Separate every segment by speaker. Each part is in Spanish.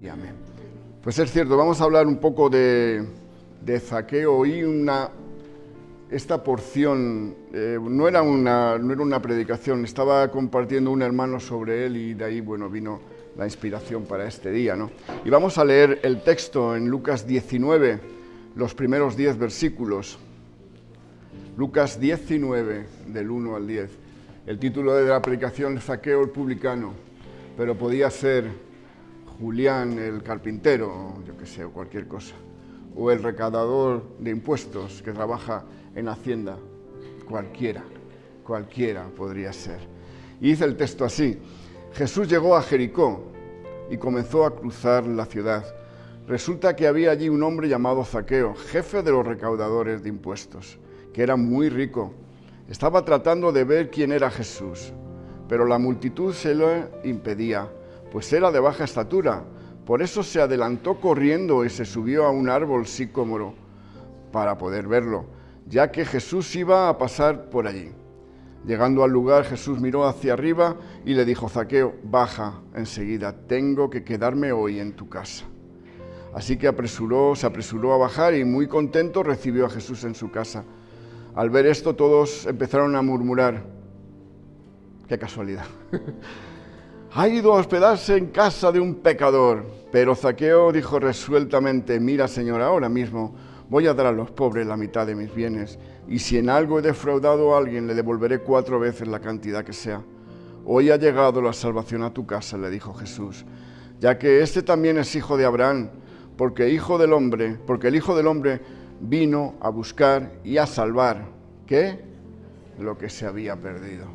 Speaker 1: Y amén. Pues es cierto, vamos a hablar un poco de Zaqueo. Hoy esta porción no era una predicación, estaba compartiendo un hermano sobre él y de ahí vino la inspiración para este día, ¿no? Y vamos a leer el texto en Lucas 19, los primeros 10 versículos. Lucas 19, del 1 al 10. El título de la predicación es Zaqueo el publicano, pero podía ser Julián el carpintero, yo qué sé, o cualquier cosa. O el recaudador de impuestos que trabaja en Hacienda. Cualquiera podría ser. Y dice el texto así: Jesús llegó a Jericó y comenzó a cruzar la ciudad. Resulta que había allí un hombre llamado Zaqueo, jefe de los recaudadores de impuestos, que era muy rico. Estaba tratando de ver quién era Jesús, pero la multitud se lo impedía, pues era de baja estatura. Por eso se adelantó corriendo y se subió a un árbol sicómoro para poder verlo, ya que Jesús iba a pasar por allí. Llegando al lugar, Jesús miró hacia arriba y le dijo: Zaqueo, baja enseguida, tengo que quedarme hoy en tu casa. Así que se apresuró a bajar y muy contento recibió a Jesús en su casa. Al ver esto, todos empezaron a murmurar: ¡qué casualidad! Ha ido a hospedarse en casa de un pecador. Pero Zaqueo dijo resueltamente: mira, Señor, ahora mismo voy a dar a los pobres la mitad de mis bienes, y si en algo he defraudado a alguien, le devolveré 4 veces la cantidad que sea. Hoy ha llegado la salvación a tu casa, le dijo Jesús, ya que este también es hijo de Abraham, porque el Hijo del Hombre vino a buscar y a salvar, ¿qué? Lo que se había perdido.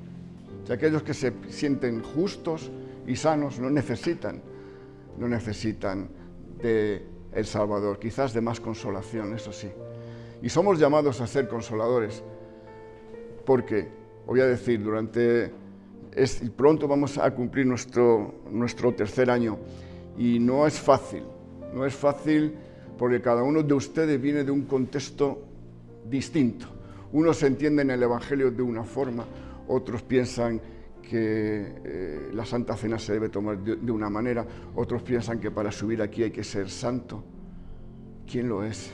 Speaker 1: O sea, aquellos que se sienten justos y sanos no necesitan de el Salvador, quizás de más consolación, eso sí. Y somos llamados a ser consoladores, porque, voy a decir, pronto vamos a cumplir nuestro tercer año, y no es fácil porque cada uno de ustedes viene de un contexto distinto. Unos entienden el Evangelio de una forma, otros piensan que la Santa Cena se debe tomar de una manera, otros piensan que para subir aquí hay que ser santo. ¿Quién lo es?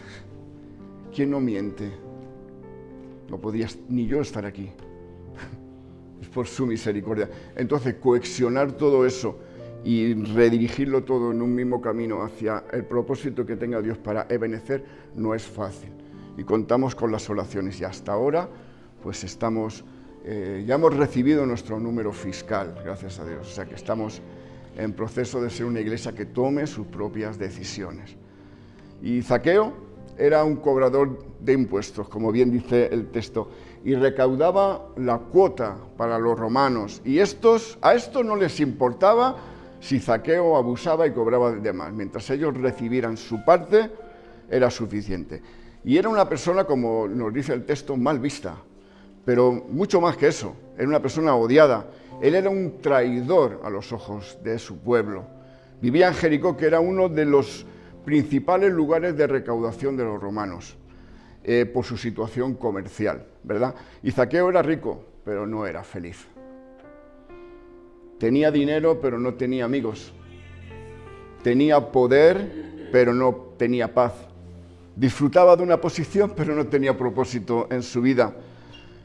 Speaker 1: ¿Quién no miente? No podía ni yo estar aquí. Es por su misericordia. Entonces, coexionar todo eso y redirigirlo todo en un mismo camino hacia el propósito que tenga Dios para Ebenecer no es fácil. Y contamos con las oraciones. Y hasta ahora, pues ya hemos recibido nuestro número fiscal, gracias a Dios. O sea que estamos en proceso de ser una iglesia que tome sus propias decisiones. Y Zaqueo era un cobrador de impuestos, como bien dice el texto, y recaudaba la cuota para los romanos. Y a estos no les importaba si Zaqueo abusaba y cobraba de más. Mientras ellos recibieran su parte, era suficiente. Y era una persona, como nos dice el texto, mal vista. Pero mucho más que eso, era una persona odiada. Él era un traidor a los ojos de su pueblo. Vivía en Jericó, que era uno de los principales lugares de recaudación de los romanos, por su situación comercial, ¿verdad? Y Zaqueo era rico, pero no era feliz. Tenía dinero, pero no tenía amigos. Tenía poder, pero no tenía paz. Disfrutaba de una posición, pero no tenía propósito en su vida.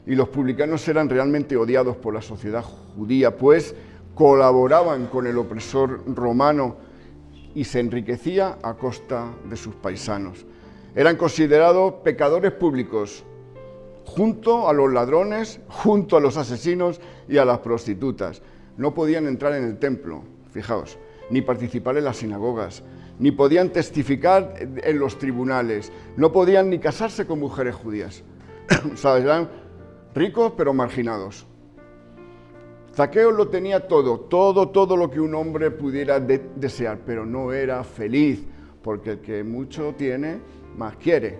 Speaker 1: Y los publicanos eran realmente odiados por la sociedad judía, pues colaboraban con el opresor romano y se enriquecía a costa de sus paisanos. Eran considerados pecadores públicos, junto a los ladrones, junto a los asesinos y a las prostitutas. No podían entrar en el templo, fijaos, ni participar en las sinagogas, ni podían testificar en los tribunales, no podían ni casarse con mujeres judías. ¿Sabes? Eran ricos pero marginados. Zaqueo lo tenía todo lo que un hombre pudiera desear, pero no era feliz, porque el que mucho tiene, más quiere.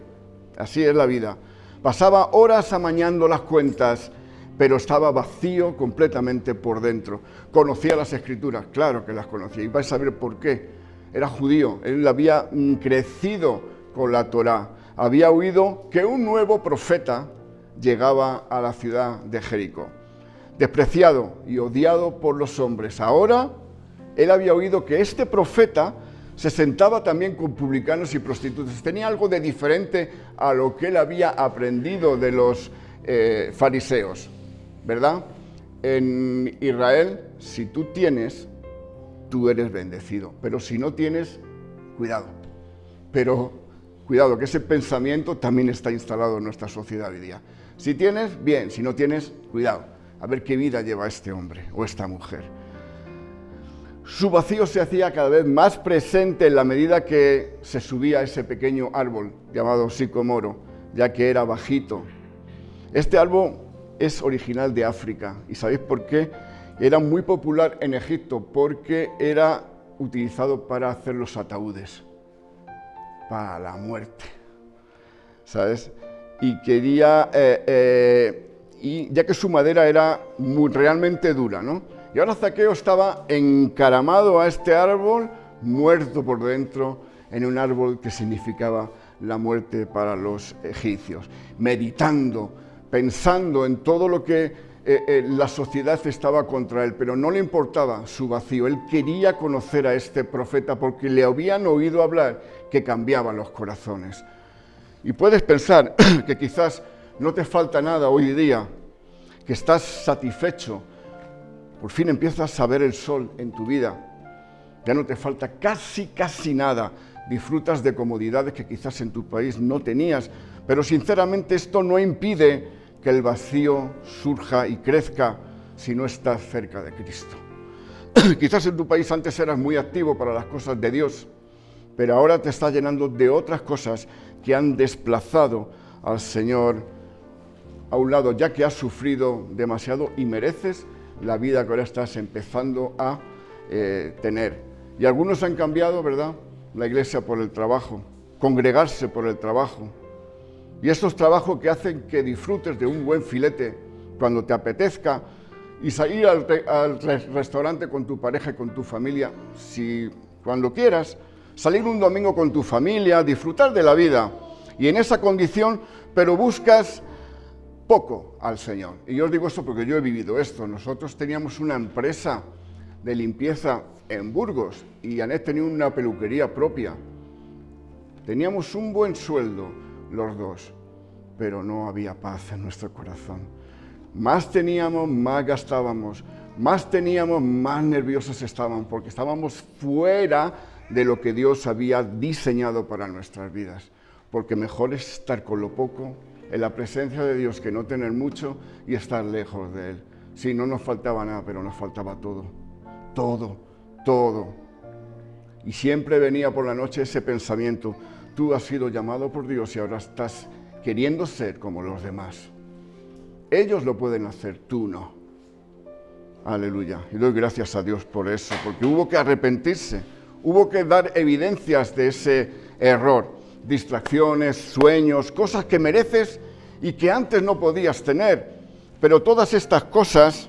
Speaker 1: Así es la vida. Pasaba horas amañando las cuentas, pero estaba vacío completamente por dentro. Conocía las Escrituras, claro que las conocía, y vais a ver por qué. Era judío, él había crecido con la Torá, había oído que un nuevo profeta llegaba a la ciudad de Jericó. Despreciado y odiado por los hombres. Ahora, él había oído que este profeta Se sentaba también con publicanos y prostitutas. Tenía algo de diferente a lo que él había aprendido de los fariseos, ¿verdad? En Israel, si tú tienes, tú eres bendecido. Pero si no tienes, cuidado. Pero cuidado, que ese pensamiento también está instalado en nuestra sociedad hoy día. Si tienes, bien. Si no tienes, cuidado. A ver qué vida lleva este hombre o esta mujer. Su vacío se hacía cada vez más presente en la medida que se subía a ese pequeño árbol llamado sicomoro, ya que era bajito. Este árbol es original de África. ¿Y sabéis por qué? Era muy popular en Egipto porque era utilizado para hacer los ataúdes, para la muerte, ¿sabes? Y quería, y ya que su madera era realmente dura, ¿no? Y ahora Zaqueo estaba encaramado a este árbol, muerto por dentro, en un árbol que significaba la muerte para los egipcios, meditando, pensando en todo lo que la sociedad estaba contra él, pero no le importaba su vacío. Él quería conocer a este profeta porque le habían oído hablar que cambiaban los corazones. Y puedes pensar que quizás no te falta nada hoy día, que estás satisfecho, por fin empiezas a ver el sol en tu vida, ya no te falta casi nada, disfrutas de comodidades que quizás en tu país no tenías, pero sinceramente esto no impide que el vacío surja y crezca si no estás cerca de Cristo. Quizás en tu país antes eras muy activo para las cosas de Dios, pero ahora te está llenando de otras cosas que han desplazado al Señor a un lado, ya que has sufrido demasiado y mereces la vida que ahora estás empezando a tener. Y algunos han cambiado, ¿verdad?, la iglesia por el trabajo, congregarse por el trabajo. Y estos trabajos que hacen que disfrutes de un buen filete cuando te apetezca y salir al restaurante con tu pareja y con tu familia, si cuando quieras, salir un domingo con tu familia, disfrutar de la vida. Y en esa condición, pero buscas poco al Señor. Y yo os digo esto porque yo he vivido esto. Nosotros teníamos una empresa de limpieza en Burgos y Anet tenía una peluquería propia. Teníamos un buen sueldo los dos, pero no había paz en nuestro corazón. Más teníamos, más gastábamos. Más teníamos, más nerviosos estábamos, porque estábamos fuera de lo que Dios había diseñado para nuestras vidas. Porque mejor es estar con lo poco, en la presencia de Dios, que no tener mucho y estar lejos de Él. Sí, no nos faltaba nada, pero nos faltaba todo. Todo. Y siempre venía por la noche ese pensamiento: tú has sido llamado por Dios y ahora estás queriendo ser como los demás. Ellos lo pueden hacer, tú no. Aleluya. Y doy gracias a Dios por eso, porque hubo que arrepentirse, hubo que dar evidencias de ese error. Distracciones, sueños, cosas que mereces y que antes no podías tener. Pero todas estas cosas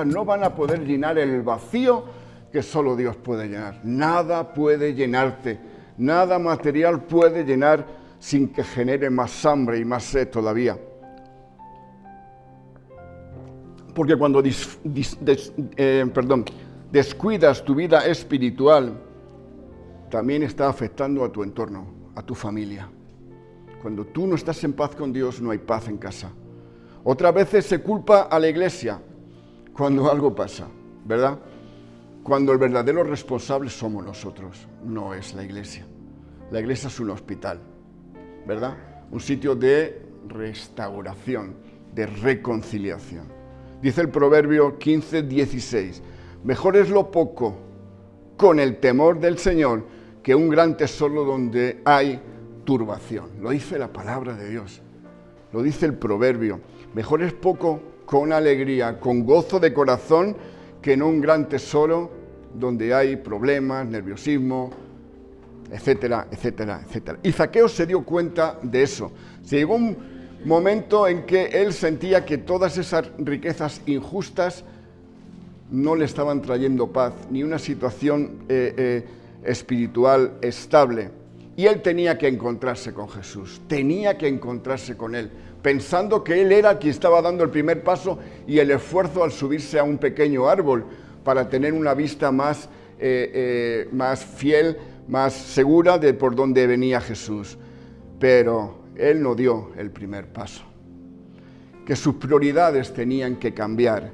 Speaker 1: no van a poder llenar el vacío que solo Dios puede llenar. Nada puede llenarte, nada material puede llenar sin que genere más hambre y más sed todavía. Porque cuando descuidas tu vida espiritual, también está afectando a tu entorno, a tu familia. Cuando tú no estás en paz con Dios, no hay paz en casa. Otras veces se culpa a la iglesia cuando algo pasa, ¿verdad? Cuando el verdadero responsable somos nosotros, no es la iglesia. La iglesia es un hospital, ¿verdad? Un sitio de restauración, de reconciliación. Dice el Proverbio 15:16, mejor es lo poco con el temor del Señor que un gran tesoro donde hay turbación. Lo dice la palabra de Dios, lo dice el Proverbio. Mejor es poco con alegría, con gozo de corazón, que no un gran tesoro donde hay problemas, nerviosismo, etcétera. Y Zaqueo se dio cuenta de eso. Se llegó un momento en que él sentía que todas esas riquezas injustas no le estaban trayendo paz, ni una situación espiritual estable. Y él tenía que encontrarse con Jesús, tenía que encontrarse con Él, pensando que Él era quien estaba dando el primer paso y el esfuerzo al subirse a un pequeño árbol para tener una vista más más fiel, más segura de por dónde venía Jesús. Pero él no dio el primer paso. Que sus prioridades tenían que cambiar.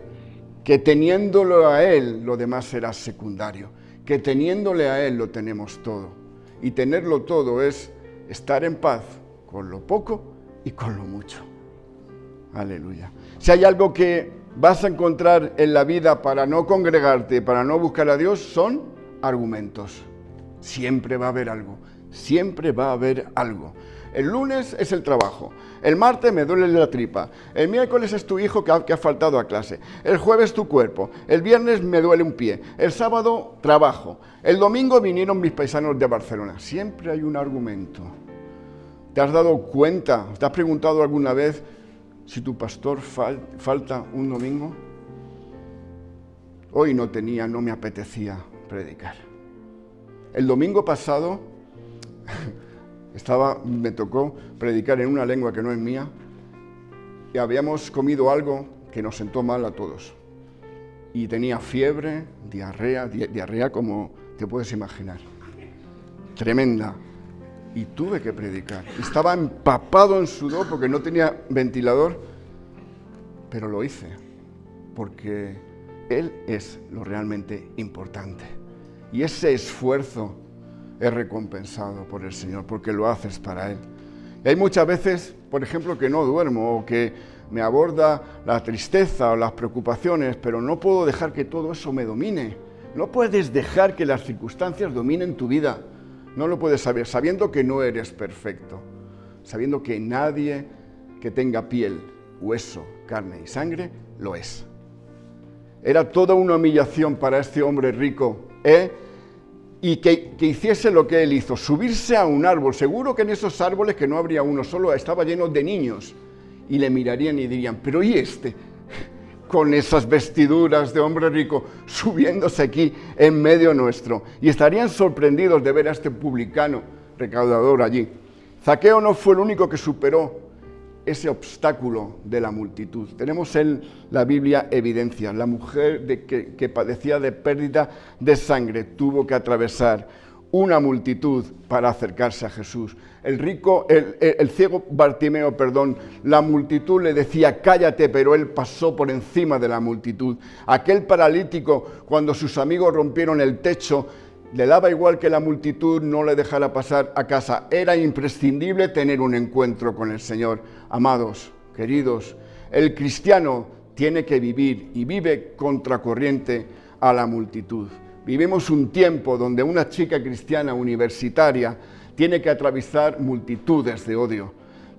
Speaker 1: Que teniéndolo a él, lo demás será secundario. Que teniéndole a él lo tenemos todo. Y tenerlo todo es estar en paz con lo poco y con lo mucho. Aleluya. Si hay algo que vas a encontrar en la vida para no congregarte, para no buscar a Dios, son argumentos. Siempre va a haber algo. Siempre va a haber algo. El lunes es el trabajo. El martes me duele la tripa. El miércoles es tu hijo que ha faltado a clase. El jueves tu cuerpo. El viernes me duele un pie. El sábado trabajo. El domingo vinieron mis paisanos de Barcelona. Siempre hay un argumento. ¿Te has dado cuenta? ¿Te has preguntado alguna vez si tu pastor falta un domingo? Hoy no me apetecía predicar. El domingo pasado me tocó predicar en una lengua que no es mía y habíamos comido algo que nos sentó mal a todos. Y tenía fiebre, diarrea como te puedes imaginar. Tremenda. Y tuve que predicar. Estaba empapado en sudor porque no tenía ventilador, pero lo hice porque Él es lo realmente importante. Y ese esfuerzo es recompensado por el Señor porque lo haces para Él. Y hay muchas veces, por ejemplo, que no duermo o que me aborda la tristeza o las preocupaciones, pero no puedo dejar que todo eso me domine. No puedes dejar que las circunstancias dominen tu vida. No lo puedes saber, sabiendo que no eres perfecto, sabiendo que nadie que tenga piel, hueso, carne y sangre lo es. Era toda una humillación para este hombre rico, y que hiciese lo que él hizo, subirse a un árbol. Seguro que en esos árboles, que no habría uno solo, estaba lleno de niños, y le mirarían y dirían, pero ¿y este? Con esas vestiduras de hombre rico, subiéndose aquí en medio nuestro. Y estarían sorprendidos de ver a este publicano recaudador allí. Zaqueo no fue el único que superó ese obstáculo de la multitud. Tenemos en la Biblia evidencia. La mujer que padecía de pérdida de sangre tuvo que atravesar una multitud para acercarse a Jesús. El ciego Bartimeo, la multitud le decía, cállate, pero él pasó por encima de la multitud. Aquel paralítico, cuando sus amigos rompieron el techo, le daba igual que la multitud no le dejara pasar a casa. Era imprescindible tener un encuentro con el Señor. Amados, queridos, el cristiano tiene que vivir y vive contracorriente a la multitud. Vivimos un tiempo donde una chica cristiana universitaria tiene que atravesar multitudes de odio.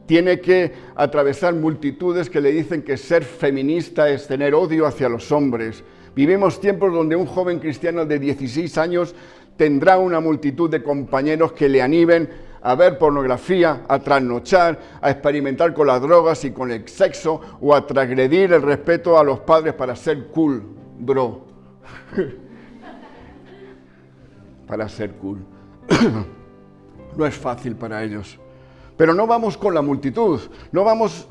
Speaker 1: Tiene que atravesar multitudes que le dicen que ser feminista es tener odio hacia los hombres. Vivimos tiempos donde un joven cristiano de 16 años tendrá una multitud de compañeros que le animen a ver pornografía, a trasnochar, a experimentar con las drogas y con el sexo o a transgredir el respeto a los padres para ser cool, bro. Para ser cool. No es fácil para ellos. Pero no vamos con la multitud, no vamos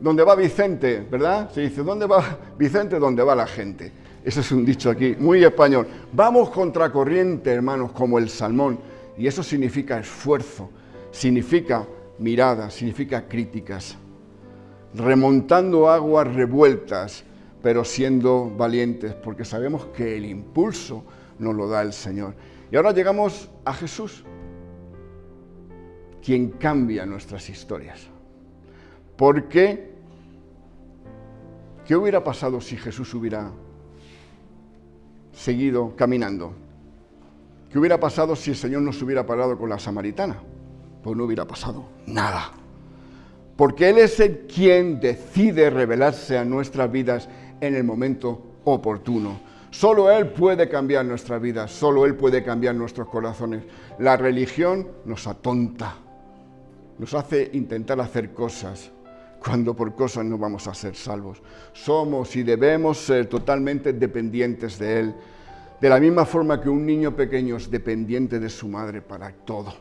Speaker 1: donde va Vicente, ¿verdad? Se dice, ¿dónde va Vicente? Donde va la gente. Ese es un dicho aquí, muy español. Vamos contracorriente, hermanos, como el salmón. Y eso significa esfuerzo, significa miradas, significa críticas. Remontando aguas revueltas, pero siendo valientes, porque sabemos que el impulso nos lo da el Señor. Y ahora llegamos a Jesús, quien cambia nuestras historias. Porque, ¿qué hubiera pasado si Jesús hubiera seguido caminando? ¿Qué hubiera pasado si el Señor no se hubiera parado con la samaritana? Pues no hubiera pasado nada. Porque Él es el quien decide revelarse a nuestras vidas en el momento oportuno. Solo Él puede cambiar nuestras vidas, solo Él puede cambiar nuestros corazones. La religión nos atonta, nos hace intentar hacer cosas, cuando por cosas no vamos a ser salvos. Somos y debemos ser totalmente dependientes de Él, de la misma forma que un niño pequeño es dependiente de su madre para todo.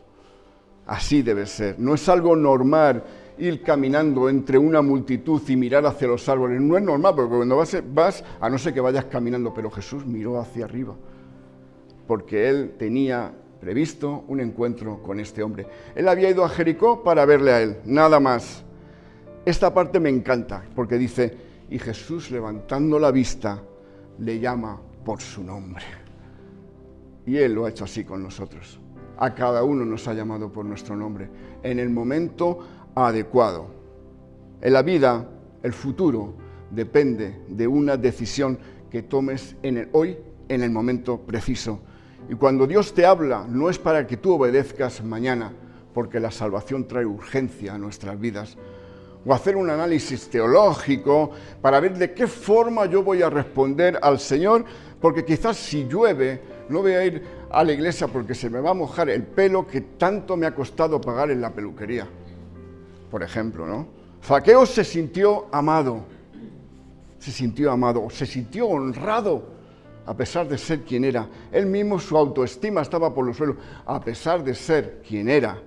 Speaker 1: Así debe ser. No es algo normal ir caminando entre una multitud y mirar hacia los árboles. No es normal, porque cuando vas, a no ser que vayas caminando, pero Jesús miró hacia arriba. porque él tenía previsto un encuentro con este hombre. Él había ido a Jericó para verle a él, nada más. Esta parte me encanta, porque dice, y Jesús levantando la vista, le llama por su nombre. Y él lo ha hecho así con nosotros. A cada uno nos ha llamado por nuestro nombre, en el momento adecuado. En la vida, el futuro depende de una decisión que tomes hoy, en el momento preciso. Y cuando Dios te habla, no es para que tú obedezcas mañana, porque la salvación trae urgencia a nuestras vidas, o hacer un análisis teológico para ver de qué forma yo voy a responder al Señor, porque quizás si llueve no voy a ir a la iglesia porque se me va a mojar el pelo que tanto me ha costado pagar en la peluquería, por ejemplo, ¿no? Zaqueo se sintió amado, se sintió honrado, a pesar de ser quien era. Él mismo, su autoestima estaba por los suelos, a pesar de ser quien era.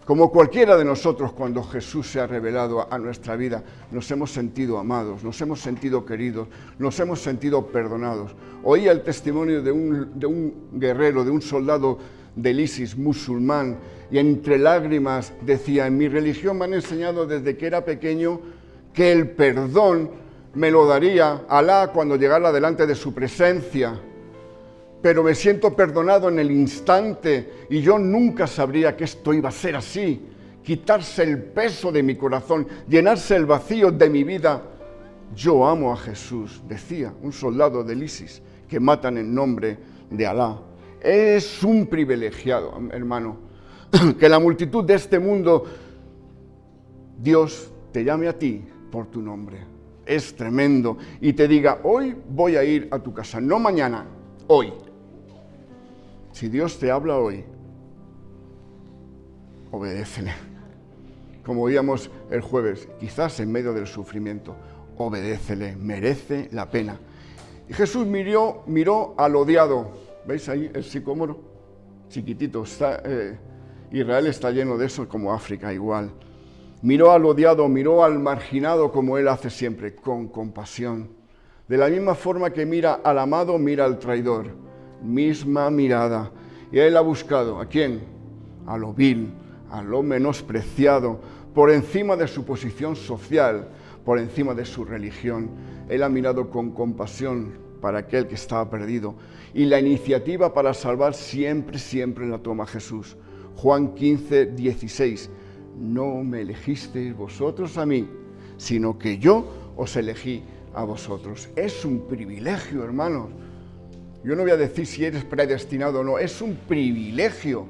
Speaker 1: Como cualquiera de nosotros, cuando Jesús se ha revelado a nuestra vida, nos hemos sentido amados, nos hemos sentido queridos, nos hemos sentido perdonados. Oía el testimonio de un guerrero, de un soldado del ISIS musulmán, y entre lágrimas decía, en mi religión me han enseñado desde que era pequeño que el perdón me lo daría Alá cuando llegara delante de su presencia, pero me siento perdonado en el instante y yo nunca sabría que esto iba a ser así. Quitarse el peso de mi corazón, llenarse el vacío de mi vida. Yo amo a Jesús, decía un soldado del ISIS, que matan en nombre de Alá. Es un privilegiado, hermano, que la multitud de este mundo, Dios te llame a ti por tu nombre. Es tremendo. Y te diga, hoy voy a ir a tu casa, no mañana, hoy. Si Dios te habla hoy, obedécele. Como oíamos el jueves, quizás en medio del sufrimiento, obedécele, merece la pena. Y Jesús miró al odiado. ¿Veis ahí el sicómoro? Chiquitito. Israel está lleno de eso, como África igual. Miró al odiado, miró al marginado como él hace siempre, con compasión. De la misma forma que mira al amado, mira al traidor. Misma mirada. Y él ha buscado, ¿a quién? A lo vil, a lo menospreciado, por encima de su posición social, por encima de su religión. Él ha mirado con compasión para aquel que estaba perdido. Y la iniciativa para salvar siempre la toma Jesús. Juan 15, 16. No me elegisteis vosotros a mí, sino que yo os elegí a vosotros. Es un privilegio, hermanos. Yo no voy a decir si eres predestinado o no. Es un privilegio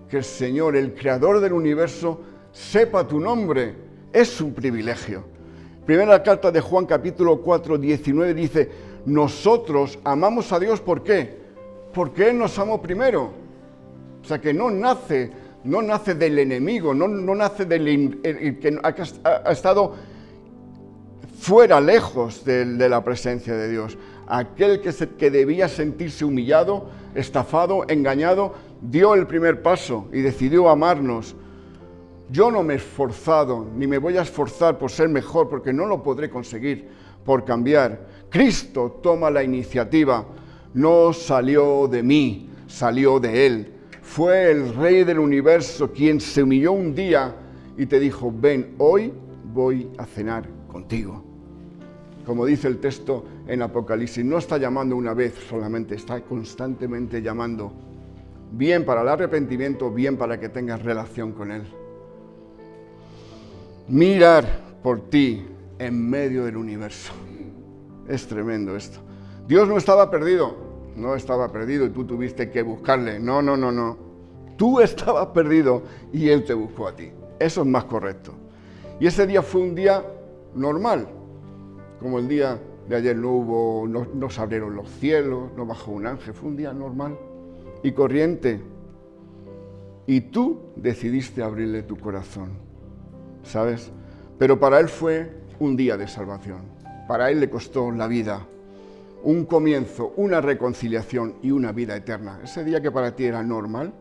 Speaker 1: que el Señor, el Creador del universo, sepa tu nombre. Es un privilegio. Primera carta de Juan, capítulo 4, 19, dice, nosotros amamos a Dios, ¿por qué? Porque Él nos amó primero. O sea, que no nace del enemigo, no nace del que ha estado fuera, lejos de la presencia de Dios. Aquel que debía sentirse humillado, estafado, engañado, dio el primer paso y decidió amarnos. Yo no me he esforzado, ni me voy a esforzar por ser mejor, porque no lo podré conseguir, por cambiar. Cristo toma la iniciativa, no salió de mí, salió de Él. Fue el Rey del universo quien se humilló un día y te dijo, ven, hoy voy a cenar contigo. Como dice el texto en Apocalipsis, no está llamando una vez solamente, está constantemente llamando. Bien para el arrepentimiento, bien para que tengas relación con Él. Mirar por ti en medio del universo. Es tremendo esto. Dios no estaba perdido y tú tuviste que buscarle. No. Tú estabas perdido y Él te buscó a ti. Eso es más correcto. Y ese día fue un día normal. Como el día de ayer no se abrieron los cielos, no bajó un ángel. Fue un día normal y corriente. Y tú decidiste abrirle tu corazón, ¿sabes? Pero para Él fue un día de salvación. Para Él le costó la vida. Un comienzo, una reconciliación y una vida eterna. Ese día que para ti era normal,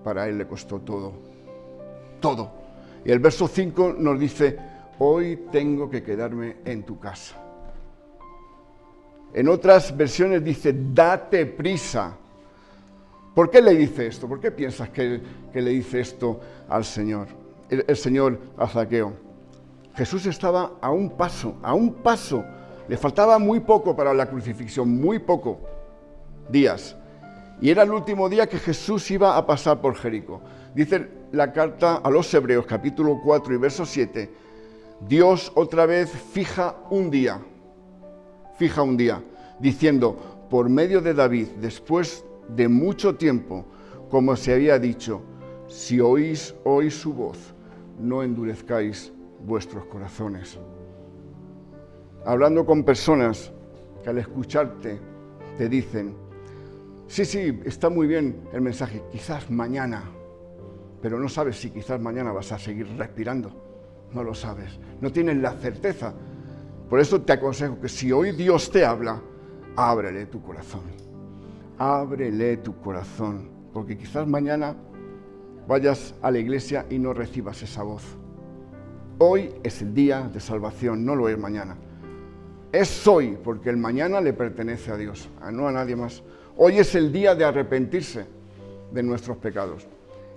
Speaker 1: para Él le costó todo. Todo. Y el verso 5 nos dice, hoy tengo que quedarme en tu casa. En otras versiones dice, date prisa. ¿Por qué le dice esto? ¿Por qué piensas que le dice esto al Señor? El Señor a Zaqueo. Jesús estaba a un paso. Le faltaba muy poco para la crucifixión, muy poco días. Y era el último día que Jesús iba a pasar por Jericó. Dice la carta a los Hebreos, capítulo 4 y verso 7, Dios otra vez fija un día, diciendo, por medio de David, después de mucho tiempo, como se había dicho, si oís hoy su voz, no endurezcáis vuestros corazones. Hablando con personas que al escucharte te dicen, sí, está muy bien el mensaje, quizás mañana, pero no sabes si quizás mañana vas a seguir respirando, no lo sabes, no tienes la certeza. Por eso te aconsejo que si hoy Dios te habla, ábrele tu corazón, porque quizás mañana vayas a la iglesia y no recibas esa voz. Hoy es el día de salvación, no lo es mañana. Es hoy, porque el mañana le pertenece a Dios, no a nadie más. Hoy es el día de arrepentirse de nuestros pecados.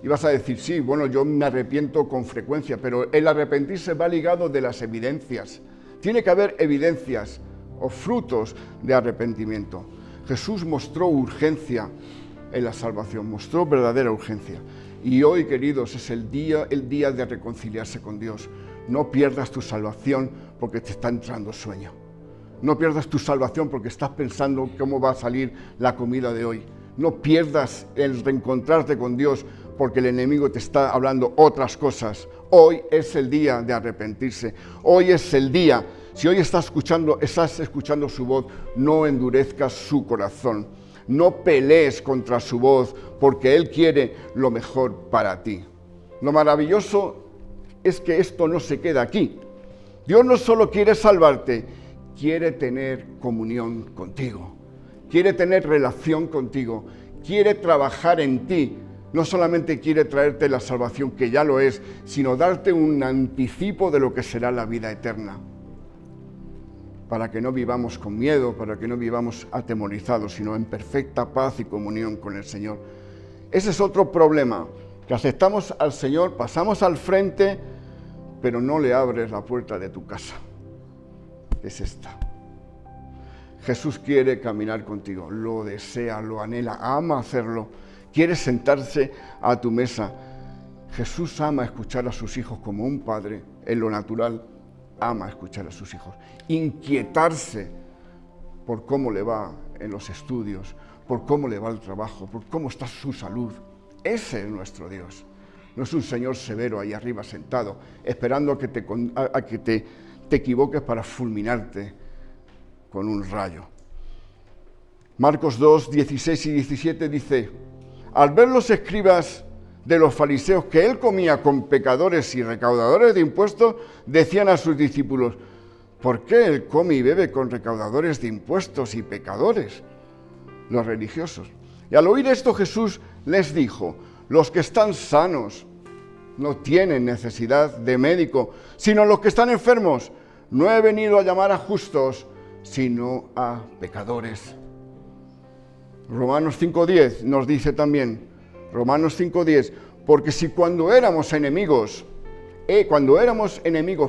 Speaker 1: Y vas a decir, sí, bueno, yo me arrepiento con frecuencia, pero el arrepentirse va ligado de las evidencias. Tiene que haber evidencias o frutos de arrepentimiento. Jesús mostró urgencia en la salvación, mostró verdadera urgencia. Y hoy, queridos, es el día de reconciliarse con Dios. No pierdas tu salvación porque te está entrando sueño. No pierdas tu salvación porque estás pensando cómo va a salir la comida de hoy. No pierdas el reencontrarte con Dios porque el enemigo te está hablando otras cosas. Hoy es el día de arrepentirse. Hoy es el día. Si hoy estás escuchando su voz, no endurezcas su corazón. No pelees contra su voz porque Él quiere lo mejor para ti. Lo maravilloso es que esto no se queda aquí. Dios no solo quiere salvarte, quiere tener comunión contigo, quiere tener relación contigo, quiere trabajar en ti. No solamente quiere traerte la salvación, que ya lo es, sino darte un anticipo de lo que será la vida eterna. Para que no vivamos con miedo, para que no vivamos atemorizados, sino en perfecta paz y comunión con el Señor. Ese es otro problema, que aceptamos al Señor, pasamos al frente, pero no le abres la puerta de tu casa. Es esta. Jesús quiere caminar contigo, lo desea, lo anhela, ama hacerlo, quiere sentarse a tu mesa. Jesús ama escuchar a sus hijos como un padre, en lo natural, ama escuchar a sus hijos, inquietarse por cómo le va en los estudios, por cómo le va el trabajo, por cómo está su salud. Ese es nuestro Dios. No es un Señor severo ahí arriba sentado, esperando a que te equivoques para fulminarte con un rayo. Marcos 2, 16 y 17 dice, al ver los escribas de los fariseos que él comía con pecadores y recaudadores de impuestos, decían a sus discípulos, ¿por qué él come y bebe con recaudadores de impuestos y pecadores? Los religiosos. Y al oír esto Jesús les dijo, los que están sanos no tienen necesidad de médico, sino los que están enfermos. No he venido a llamar a justos, sino a pecadores. Romanos 5:10 nos dice también, Romanos 5:10, porque si cuando éramos enemigos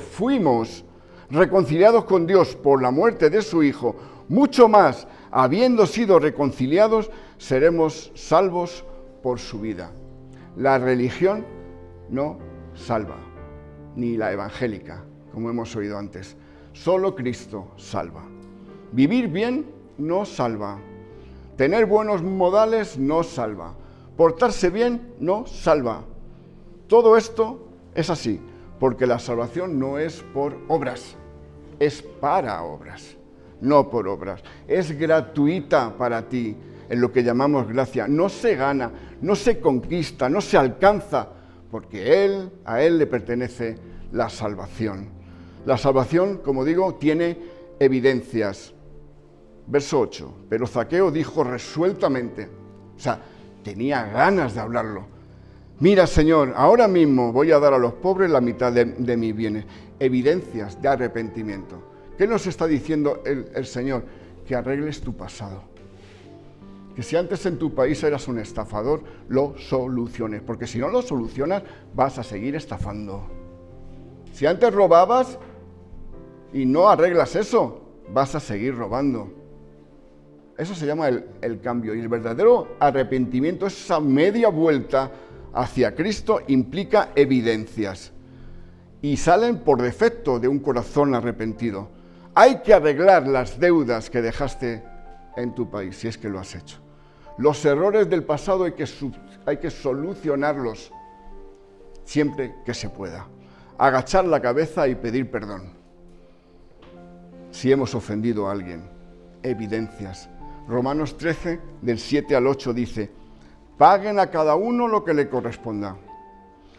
Speaker 1: fuimos reconciliados con Dios por la muerte de su Hijo, mucho más, habiendo sido reconciliados, seremos salvos por su vida. La religión no salva, ni la evangélica, como hemos oído antes. Solo Cristo salva. Vivir bien no salva. Tener buenos modales no salva. Portarse bien no salva. Todo esto es así, porque la salvación no es por obras, es para obras, no por obras. Es gratuita para ti, en lo que llamamos gracia. No se gana, no se conquista, no se alcanza, porque a Él le pertenece la salvación. La salvación, como digo, tiene evidencias. Verso 8, pero Zaqueo dijo resueltamente, tenía ganas de hablarlo. Mira, Señor, ahora mismo voy a dar a los pobres la mitad de mis bienes. Evidencias de arrepentimiento. ¿Qué nos está diciendo el Señor? que arregles tu pasado. Que si antes en tu país eras un estafador, lo soluciones, porque si no lo solucionas, vas a seguir estafando. Si antes robabas y no arreglas eso, vas a seguir robando. Eso se llama el cambio. Y el verdadero arrepentimiento, esa media vuelta hacia Cristo, implica evidencias. Y salen por defecto de un corazón arrepentido. Hay que arreglar las deudas que dejaste en tu país, si es que lo has hecho. Los errores del pasado hay que solucionarlos siempre que se pueda. Agachar la cabeza y pedir perdón. Si hemos ofendido a alguien, evidencias. Romanos 13, del 7 al 8 dice, paguen a cada uno lo que le corresponda.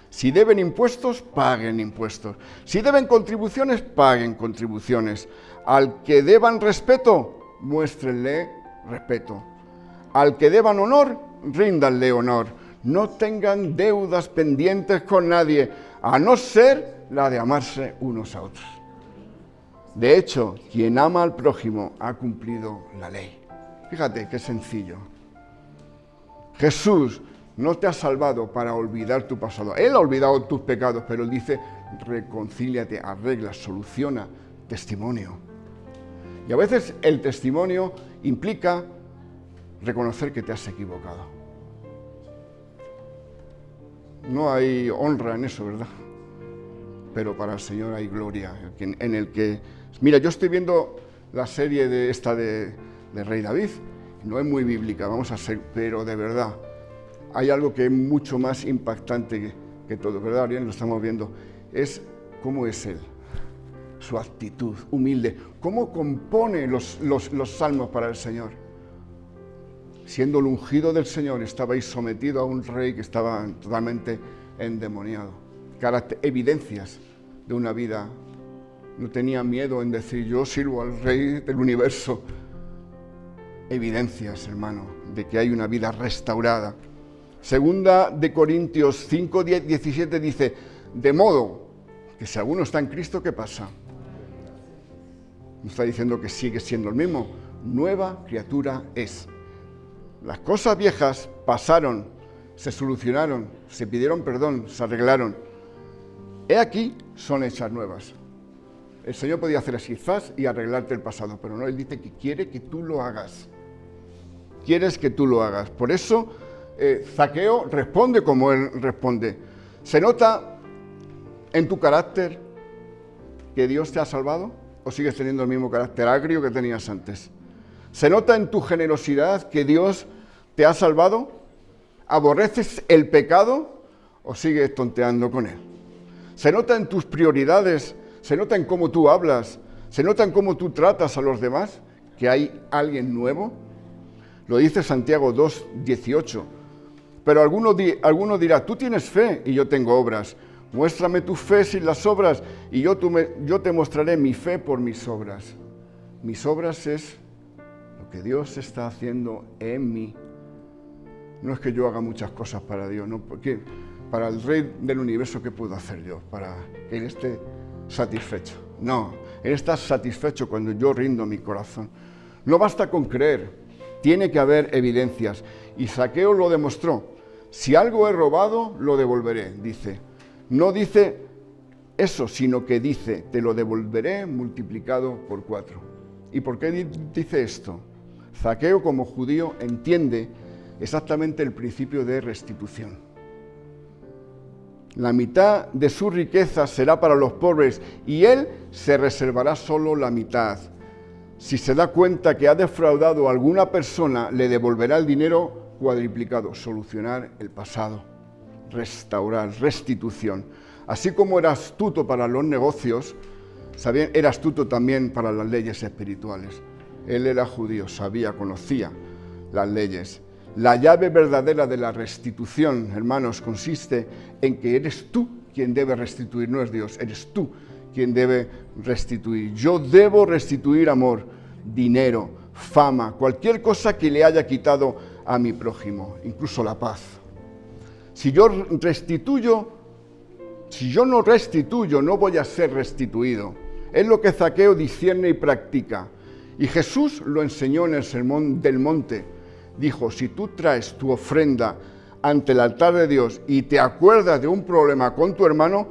Speaker 1: Si deben impuestos, paguen impuestos. Si deben contribuciones, paguen contribuciones. Al que deban respeto, muéstrenle respeto. Al que deban honor, ríndanle honor. No tengan deudas pendientes con nadie, a no ser la de amarse unos a otros. De hecho, quien ama al prójimo ha cumplido la ley. Fíjate qué sencillo. Jesús no te ha salvado para olvidar tu pasado. Él ha olvidado tus pecados, pero Él dice, reconcíliate, arregla, soluciona, testimonio. Y a veces el testimonio implica reconocer que te has equivocado. No hay honra en eso, ¿verdad? Pero para el Señor hay gloria, en el que... Mira, yo estoy viendo la serie de Rey David, no es muy bíblica, vamos a ser, pero de verdad, hay algo que es mucho más impactante que todo, ¿verdad, Ariel? Lo estamos viendo, es cómo es él, su actitud humilde, cómo compone los salmos para el Señor. Siendo el ungido del Señor, estabais sometido a un rey que estaba totalmente endemoniado. Evidencias de una vida. No tenía miedo en decir, yo sirvo al Rey del universo. Evidencias, hermano, de que hay una vida restaurada. Segunda de Corintios 5, 10, 17 dice, de modo que si alguno está en Cristo, ¿qué pasa? No está diciendo que sigue siendo el mismo. Nueva criatura es. Las cosas viejas pasaron, se solucionaron, se pidieron perdón, se arreglaron. He aquí, son hechas nuevas. El Señor podía hacer así, zas, y arreglarte el pasado, pero no, Él dice que quiere que tú lo hagas. Quieres que tú lo hagas. Por eso, Zaqueo responde como Él responde. ¿Se nota en tu carácter que Dios te ha salvado? ¿O sigues teniendo el mismo carácter agrio que tenías antes? ¿Se nota en tu generosidad que Dios te ha salvado? ¿Aborreces el pecado o sigues tonteando con él? ¿Se nota en tus prioridades? ¿Se nota en cómo tú hablas? ¿Se nota en cómo tú tratas a los demás? ¿Que hay alguien nuevo? Lo dice Santiago 2, 18. Pero alguno dirá, tú tienes fe y yo tengo obras. Muéstrame tu fe sin las obras y yo te mostraré mi fe por mis obras. Mis obras es lo que Dios está haciendo en mí. No es que yo haga muchas cosas para Dios, no, porque para el Rey del universo, ¿qué puedo hacer yo? Para que Él esté satisfecho. No, Él está satisfecho cuando yo rindo mi corazón. No basta con creer, tiene que haber evidencias. Y Zaqueo lo demostró. Si algo he robado, lo devolveré, dice. No dice eso, sino que dice, te lo devolveré multiplicado por 4. ¿Y por qué dice esto? Zaqueo, como judío, entiende exactamente el principio de restitución. La mitad de su riqueza será para los pobres y él se reservará solo la mitad. Si se da cuenta que ha defraudado a alguna persona, le devolverá el dinero cuadriplicado. Solucionar el pasado, restaurar, restitución. Así como era astuto para los negocios, era astuto también para las leyes espirituales. Él era judío, sabía, conocía las leyes. La llave verdadera de la restitución, hermanos, consiste en que eres tú quien debe restituir, no es Dios, eres tú quien debe restituir. Yo debo restituir amor, dinero, fama, cualquier cosa que le haya quitado a mi prójimo, incluso la paz. Si yo no restituyo, no voy a ser restituido. Es lo que Zaqueo discierne y practica. Y Jesús lo enseñó en el Sermón del Monte. Dijo, si tú traes tu ofrenda ante el altar de Dios y te acuerdas de un problema con tu hermano,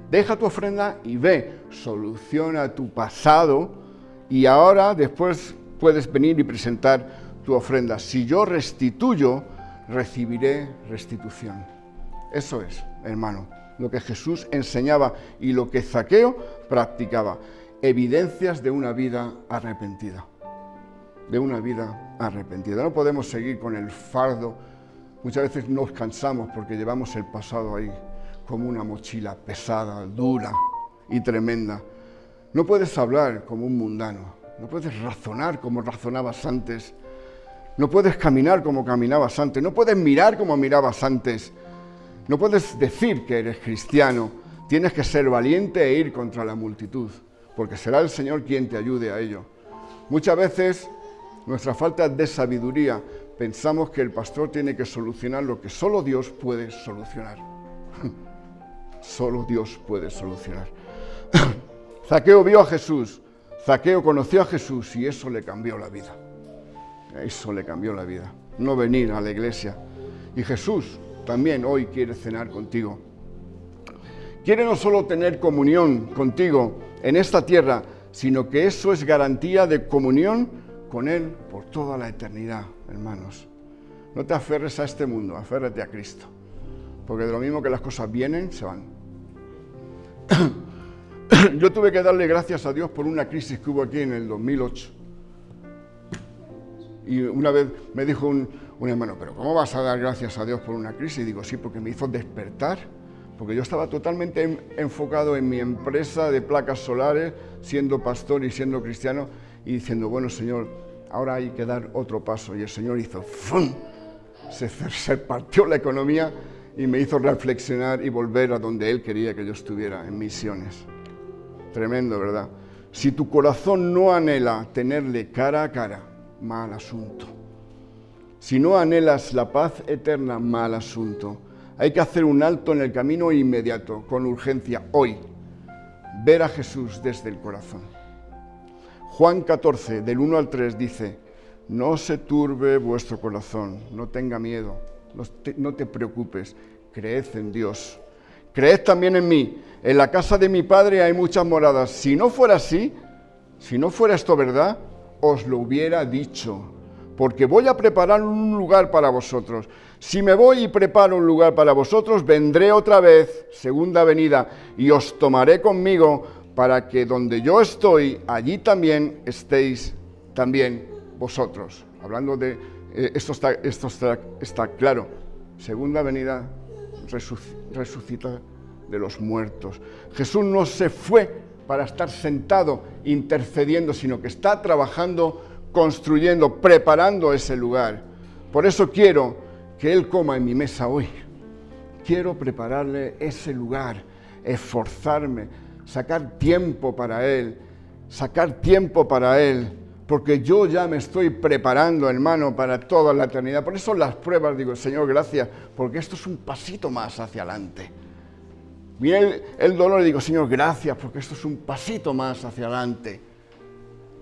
Speaker 1: deja tu ofrenda y ve, soluciona tu pasado y ahora después puedes venir y presentar tu ofrenda. Si yo restituyo, recibiré restitución. Eso es, hermano, lo que Jesús enseñaba y lo que Zaqueo practicaba. Evidencias de una vida arrepentida. De una vida arrepentida. No podemos seguir con el fardo. Muchas veces nos cansamos porque llevamos el pasado ahí como una mochila pesada, dura y tremenda. No puedes hablar como un mundano. No puedes razonar como razonabas antes. No puedes caminar como caminabas antes. No puedes mirar como mirabas antes. No puedes decir que eres cristiano. Tienes que ser valiente e ir contra la multitud, porque será el Señor quien te ayude a ello. Muchas veces, nuestra falta de sabiduría, pensamos que el pastor tiene que solucionar lo que solo Dios puede solucionar. Solo Dios puede solucionar. Zaqueo vio a Jesús, Zaqueo conoció a Jesús y eso le cambió la vida. Eso le cambió la vida. No venir a la iglesia. Y Jesús también hoy quiere cenar contigo. Quiere no solo tener comunión contigo en esta tierra, sino que eso es garantía de comunión con Él por toda la eternidad, hermanos. No te aferres a este mundo, aférrate a Cristo. Porque de lo mismo que las cosas vienen, se van. Yo tuve que darle gracias a Dios por una crisis que hubo aquí en el 2008. Y una vez me dijo un hermano, ¿pero cómo vas a dar gracias a Dios por una crisis? Y digo, sí, porque me hizo despertar. Porque yo estaba totalmente enfocado en mi empresa de placas solares, siendo pastor y siendo cristiano, y diciendo, bueno, Señor, ahora hay que dar otro paso. Y el Señor hizo, ¡fum! Se partió la economía y me hizo reflexionar y volver a donde Él quería que yo estuviera, en misiones. Tremendo, ¿verdad? Si tu corazón no anhela tenerle cara a cara, mal asunto. Si no anhelas la paz eterna, mal asunto. Hay que hacer un alto en el camino inmediato, con urgencia, hoy. Ver a Jesús desde el corazón. Juan 14, del 1 al 3, dice, no se turbe vuestro corazón, no tenga miedo, no te preocupes, creed en Dios. Creed también en mí. En la casa de mi Padre hay muchas moradas. Si no fuera así, si no fuera esto verdad, os lo hubiera dicho, porque voy a preparar un lugar para vosotros. Si me voy y preparo un lugar para vosotros, vendré otra vez, segunda venida, y os tomaré conmigo, para que donde yo estoy, allí también estéis también vosotros. Hablando de, esto está claro, segunda venida, resucita de los muertos. Jesús no se fue para estar sentado intercediendo, sino que está trabajando, construyendo, preparando ese lugar. Por eso quiero que Él coma en mi mesa hoy. Quiero prepararle ese lugar, esforzarme, sacar tiempo para Él, porque yo ya me estoy preparando, hermano, para toda la eternidad. Por eso las pruebas, digo, Señor, gracias, porque esto es un pasito más hacia adelante. Viene el dolor y digo, Señor, gracias, porque esto es un pasito más hacia adelante.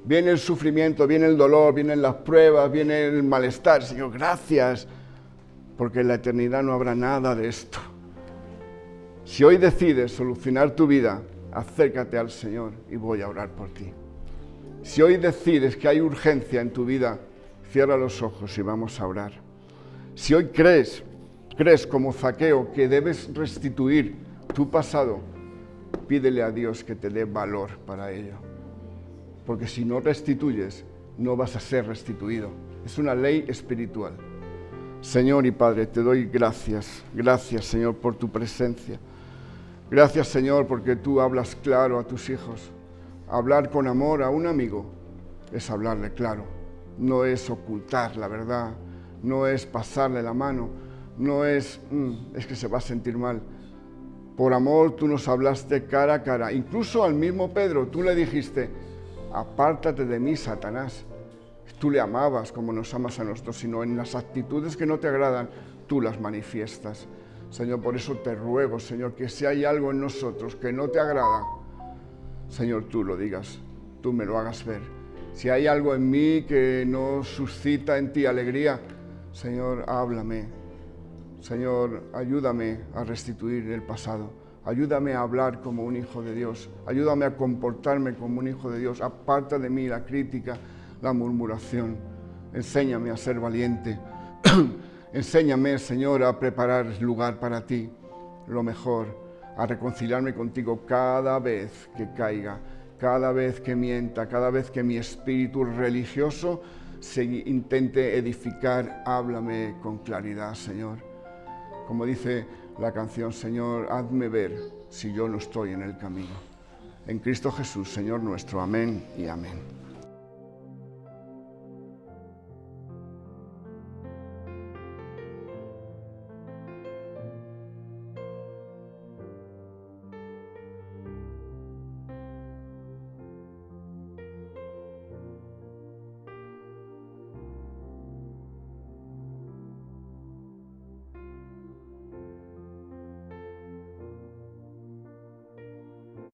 Speaker 1: Viene el sufrimiento, viene el dolor, vienen las pruebas, viene el malestar. Señor, gracias, porque en la eternidad no habrá nada de esto. Si hoy decides solucionar tu vida, acércate al Señor y voy a orar por ti. Si hoy decides que hay urgencia en tu vida, cierra los ojos y vamos a orar. Si hoy crees como Zaqueo que debes restituir tu pasado, pídele a Dios que te dé valor para ello. Porque si no restituyes, no vas a ser restituido. Es una ley espiritual. Señor y Padre, te doy gracias. Gracias, Señor, por tu presencia. Gracias, Señor, porque tú hablas claro a tus hijos. Hablar con amor a un amigo es hablarle claro. No es ocultar la verdad, no es pasarle la mano, no es que se va a sentir mal. Por amor tú nos hablaste cara a cara. Incluso al mismo Pedro tú le dijiste, apártate de mí, Satanás. Tú le amabas como nos amas a nosotros, sino en las actitudes que no te agradan, tú las manifiestas. Señor, por eso te ruego, Señor, que si hay algo en nosotros que no te agrada, Señor, tú lo digas, tú me lo hagas ver Si hay algo en mí que no suscita en ti alegría, Señor, háblame. Señor, ayúdame a restituir el pasado. Ayúdame a hablar como un hijo de Dios. Ayúdame a comportarme como un hijo de Dios. Aparta de mí la crítica, la murmuración. Enséñame a ser valiente. Enséñame, Señor, a preparar lugar para ti, lo mejor, a reconciliarme contigo cada vez que caiga, cada vez que mienta, cada vez que mi espíritu religioso se intente edificar. Háblame con claridad, Señor. Como dice la canción, Señor, hazme ver si yo no estoy en el camino. En Cristo Jesús, Señor nuestro. Amén y amén.